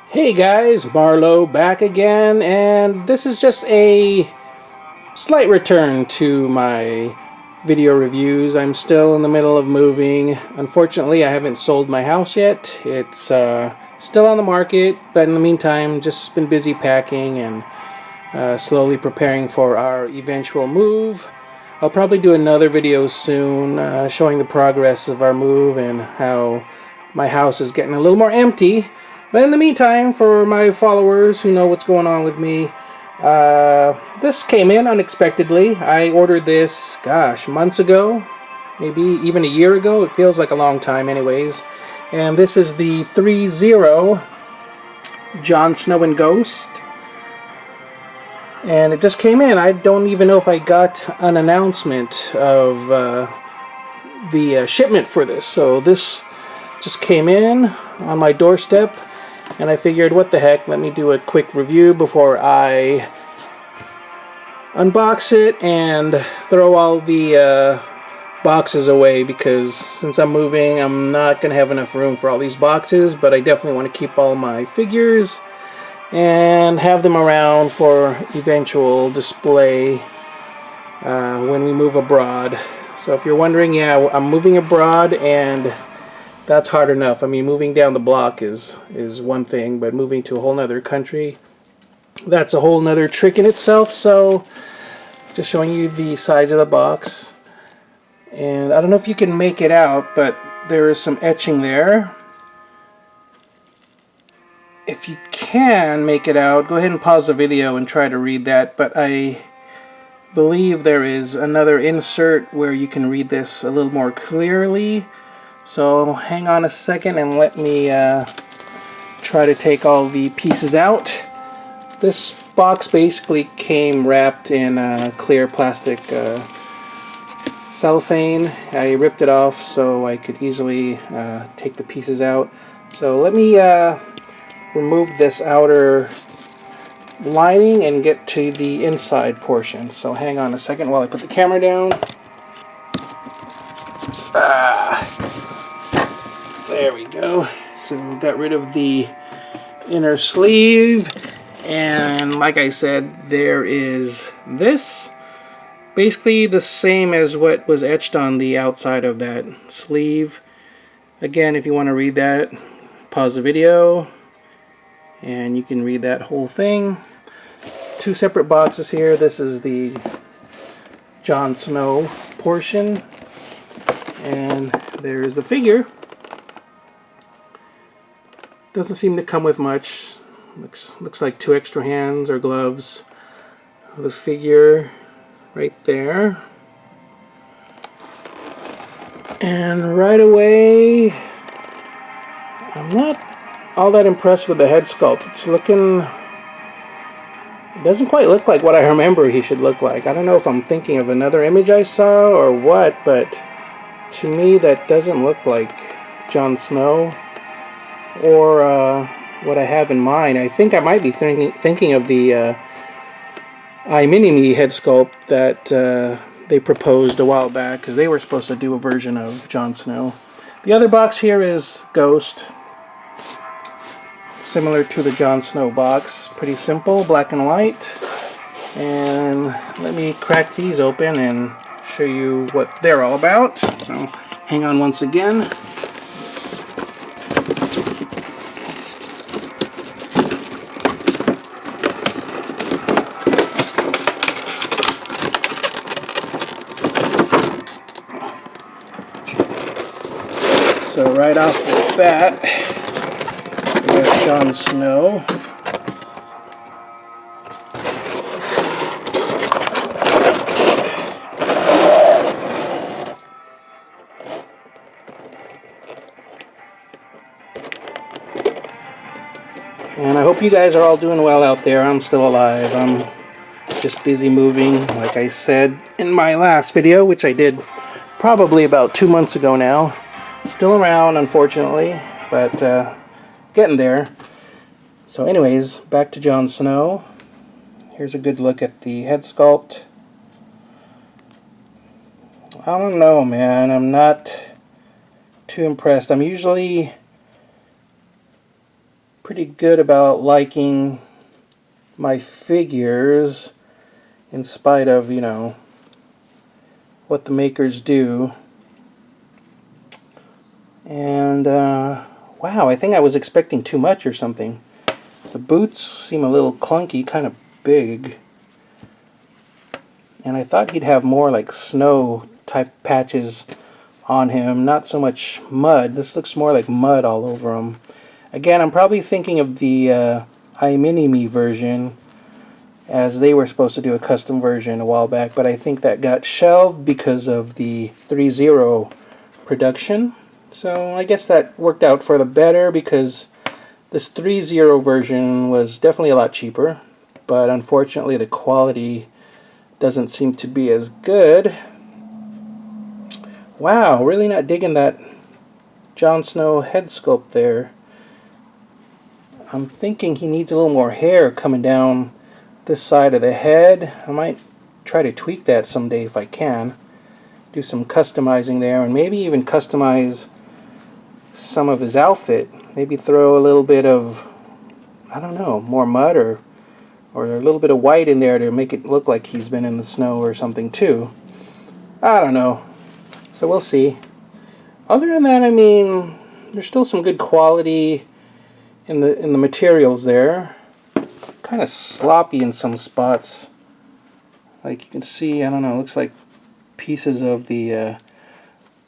Hey guys, Marlo back again, and this is just a slight return to my video reviews. I'm still in the middle of moving. Unfortunately, I haven't sold my house yet. It's still on the market, but in the meantime, just been busy packing and slowly preparing for our eventual move. I'll probably do another video soon showing the progress of our move and how my house is getting a little more empty. But in the meantime, for my followers who know what's going on with me, this came in unexpectedly. I ordered this, gosh, months ago, maybe even a year ago. It feels like a long time anyways. And this is the ThreeZero Jon Snow and Ghost. And it just came in. I don't even know if I got an announcement of the shipment for this. So this just came in on my doorstep. And I figured, what the heck, let me do a quick review before I unbox it and throw all the boxes away, because since I'm moving, I'm not going to have enough room for all these boxes, but I definitely want to keep all my figures and have them around for eventual display when we move abroad. So if you're wondering, yeah, I'm moving abroad, and that's hard enough. I mean, moving down the block is one thing, but moving to a whole nother country, that's a whole nother trick in itself. So just showing you the size of the box. And I don't know if you can make it out, but there is some etching there. If you can make it out, go ahead and pause the video and try to read that. But I believe there is another insert where you can read this a little more clearly. So hang on a second and let me try to take all the pieces out. This box basically came wrapped in clear plastic cellophane. I ripped it off so I could easily take the pieces out. So let me remove this outer lining and get to the inside portion. So hang on a second while I put the camera down. There we go. So we got rid of the inner sleeve, and like I said, there is this. Basically the same as what was etched on the outside of that sleeve. Again, if you want to read that, pause the video and you can read that whole thing. Two separate boxes here. This is the Jon Snow portion, and there's the figure. Doesn't seem to come with much. Looks like 2 extra hands or gloves. The figure right there. And right away, I'm not all that impressed with the head sculpt. It's looking... It doesn't quite look like what I remember he should look like. I don't know if I'm thinking of another image I saw or what, but to me that doesn't look like Jon Snow or what I have in mind. I think I might be thinking of the iMini-Me head sculpt that they proposed a while back, because they were supposed to do a version of Jon Snow. The other box here is Ghost, similar to the Jon Snow box. Pretty simple, black and white. And let me crack these open and show you what they're all about. So hang on once again. So right off the bat, we have Jon Snow. And I hope you guys are all doing well out there. I'm still alive. I'm just busy moving, like I said in my last video, which I did probably about 2 months ago now. Still around, unfortunately, but getting there. So anyways, back to Jon Snow. Here's a good look at the head sculpt. I don't know, man. I'm not too impressed. I'm usually pretty good about liking my figures in spite of, you know, what the makers do. And wow, I think I was expecting too much or something. The boots seem a little clunky, kind of big. And I thought he'd have more like snow type patches on him, not so much mud. This looks more like mud all over him. Again, I'm probably thinking of the iMini-Me version, as they were supposed to do a custom version a while back, but I think that got shelved because of the ThreeZero production. So I guess that worked out for the better, because this ThreeZero version was definitely a lot cheaper, but unfortunately the quality doesn't seem to be as good. Wow, really not digging that Jon Snow head sculpt there. I'm thinking he needs a little more hair coming down this side of the head. I might try to tweak that someday if I can. Do some customizing there, and maybe even customize some of his outfit. Maybe throw a little bit of, I don't know, more mud or a little bit of white in there to make it look like he's been in the snow or something too. I don't know. So we'll see. Other than that, I mean, there's still some good quality in the materials there. Kind of sloppy in some spots. Like you can see, I don't know, it looks like pieces of the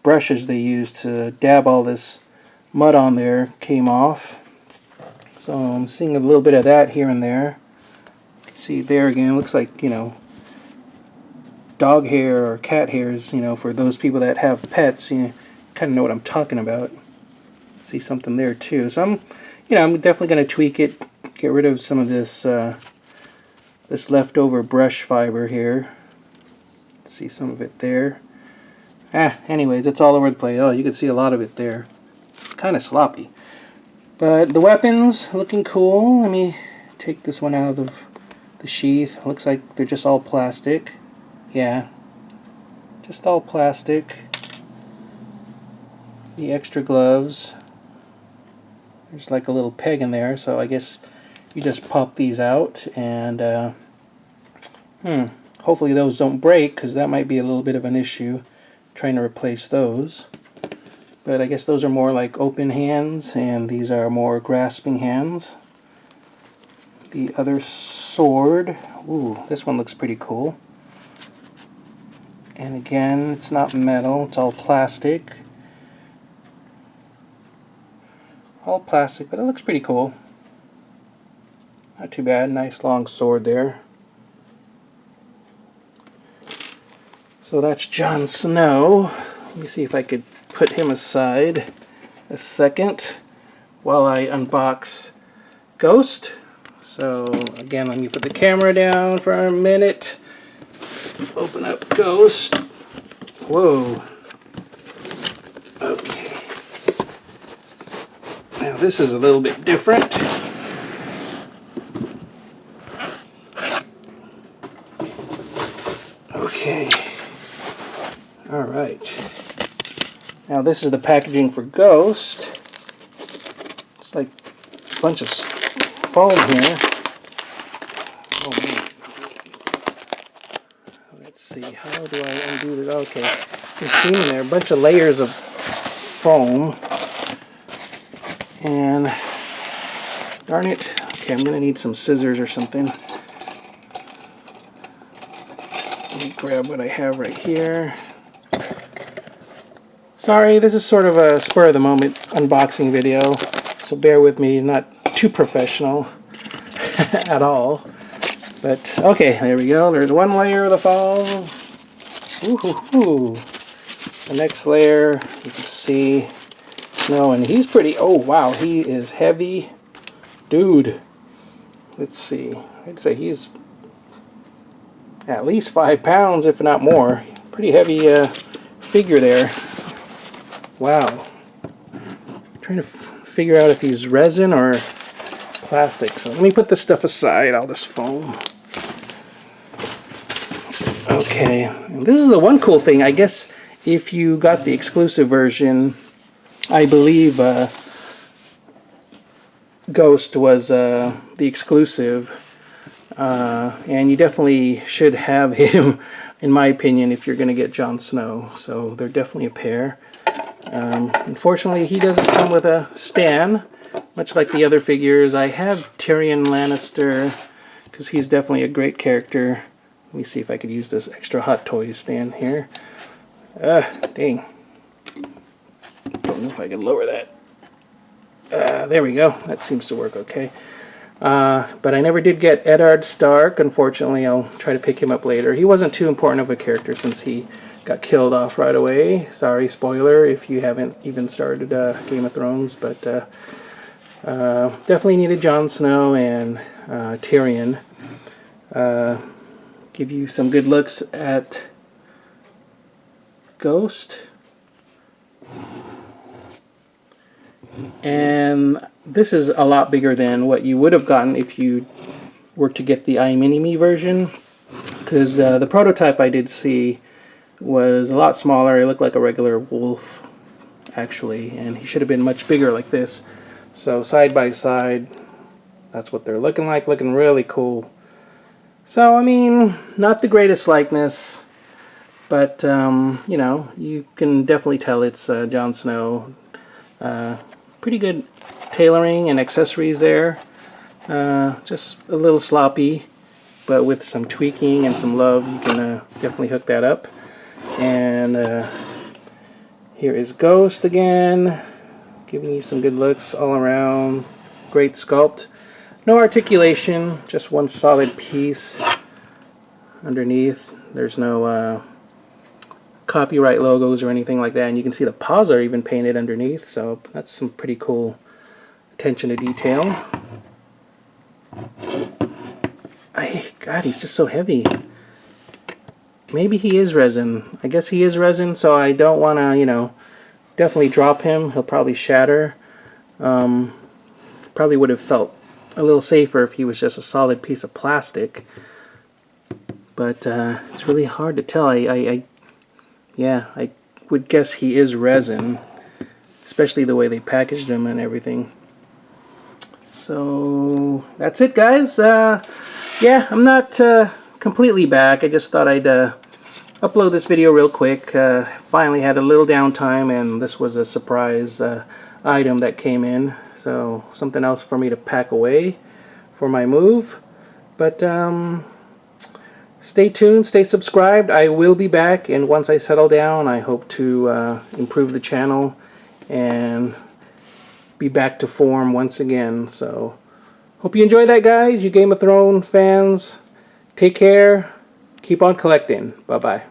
brushes they used to dab all this mud on there came off. So I'm seeing a little bit of that here and there. See there again, looks like, you know, dog hair or cat hairs, you know, for those people that have pets, you kind of know what I'm talking about. See something there too. So I'm definitely going to tweak it, get rid of some of this this leftover brush fiber here. See some of it there. Anyways, it's all over the place. Oh, you can see a lot of it there. Kind of sloppy. But the weapons looking cool. Let me take this one out of the sheath. Looks like they're just all plastic. Yeah, just all plastic. The extra gloves. There's like a little peg in there, so I guess you just pop these out, and hopefully those don't break, because that might be a little bit of an issue trying to replace those. But I guess those are more like open hands, and these are more grasping hands. The other sword, ooh, this one looks pretty cool. And again, it's not metal, it's all plastic. All plastic, but it looks pretty cool. Not too bad, nice long sword there. So that's Jon Snow. Let me see if I could put him aside a second while I unbox Ghost. So again, let me put the camera down for a minute. Open up Ghost. Whoa. Okay. Now this is a little bit different. Okay. Alright. Now this is the packaging for Ghost. It's like a bunch of foam here. Oh man. Let's see, how do I undo this? Okay. You're seeing there a bunch of layers of foam. And darn it. Okay, I'm gonna need some scissors or something. Let me grab what I have right here. Sorry, this is sort of a spur of the moment unboxing video, so bear with me, not too professional at all. But okay, there we go. There's one layer of the foam. Ooh. The next layer, you can see Snow, and he's pretty. Oh wow, he is heavy, dude. Let's see. I'd say he's at least 5 pounds, if not more. Pretty heavy figure there. Wow. I'm trying to figure out if he's resin or plastic. So let me put this stuff aside, all this foam. Okay, and this is the one cool thing. I guess if you got the exclusive version, I believe Ghost was the exclusive. And you definitely should have him, in my opinion, if you're going to get Jon Snow. So they're definitely a pair. Unfortunately, he doesn't come with a stand, much like the other figures. I have Tyrion Lannister, because he's definitely a great character. Let me see if I could use this extra Hot Toys stand here. Dang. Don't know if I can lower that. There we go. That seems to work okay. But I never did get Eddard Stark. Unfortunately, I'll try to pick him up later. He wasn't too important of a character since he got killed off right away. Sorry, spoiler, if you haven't even started Game of Thrones. But definitely needed Jon Snow and Tyrion. Give you some good looks at Ghost. And this is a lot bigger than what you would have gotten if you were to get the iMini-Me version, because the prototype I did see was a lot smaller. It looked like a regular wolf, actually, and he should have been much bigger like this. So side by side, that's what they're looking like, looking really cool. So, I mean, not the greatest likeness, but, you know, you can definitely tell it's Jon Snow. Pretty good tailoring and accessories there. Just a little sloppy, but with some tweaking and some love, you can definitely hook that up. And here is Ghost again, giving you some good looks all around. Great sculpt. No articulation, just one solid piece underneath. There's no copyright logos or anything like that, and you can see the paws are even painted underneath, so that's some pretty cool attention to detail. God, he's just so heavy. Maybe he is resin. I guess he is resin, so I don't want to, you know, definitely drop him. He'll probably shatter. Probably would have felt a little safer if he was just a solid piece of plastic, but it's really hard to tell. Yeah, I would guess he is resin, especially the way they packaged him and everything. So that's it, guys. Yeah, I'm not completely back. I just thought I'd upload this video real quick. Finally had a little downtime, and this was a surprise item that came in. So something else for me to pack away for my move. But stay tuned, stay subscribed. I will be back, and once I settle down, I hope to improve the channel and be back to form once again. So, hope you enjoyed that, guys. You Game of Thrones fans, take care. Keep on collecting. Bye-bye.